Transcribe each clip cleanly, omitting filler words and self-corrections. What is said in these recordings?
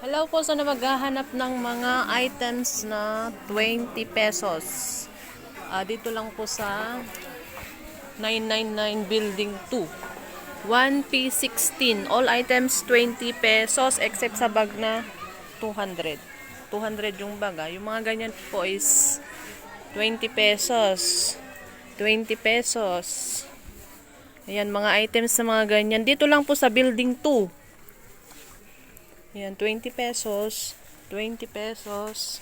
Hello po sa maghahanap ng mga items na 20 pesos. Dito lang po sa 999 Building 2. 1P16. All items 20 pesos except sa bag na 200. 200 yung bag. Yung mga ganyan po is 20 pesos. 20 pesos. Ayan, mga items sa mga ganyan. Dito lang po sa Building 2. Ayan, 20 pesos. 20 pesos.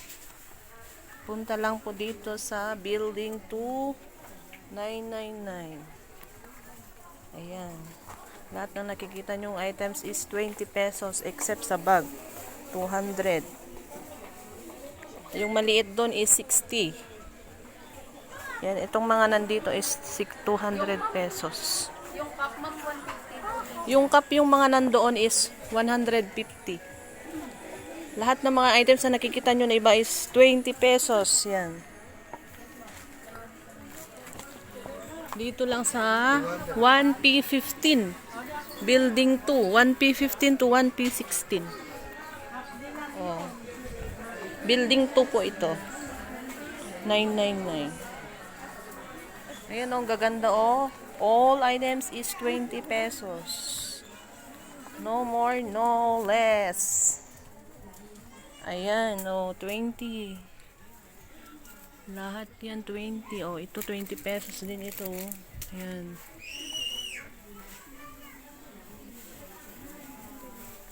Punta lang po dito sa Building 2999. Ayan. Lahat na nakikita nyong items is 20 pesos except sa bag. 200. Yung maliit doon is 60. Yan, itong mga nandito is 200 pesos. Yung cup ma'am, 150. Yung cup yung mga nandoon is 150. Lahat ng mga items na nakikita nyo na iba is 20 pesos. Yan. Dito lang sa 1P15. Building 2. 1P15 to 1P16. Oh. Building 2 po ito. 999. Ayan o, gaganda o. All items is 20 pesos. No more, no less. Ayan, o, 20. Lahat yan, 20. O, ito, 20 pesos din ito. Ayan.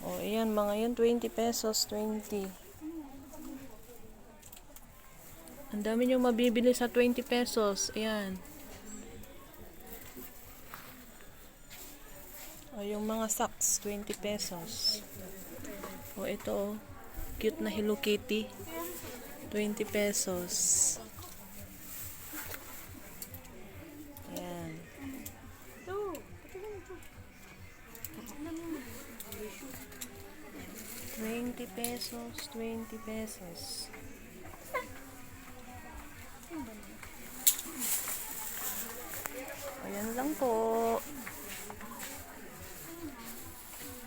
O, ayan, mga yan, 20 pesos, 20. Ang dami nyo mabibili sa 20 pesos. Ayan. O, yung mga socks, 20 pesos. O, ito, cute na Hello Kitty. 20 pesos. Ayan. 20 pesos, 20 pesos.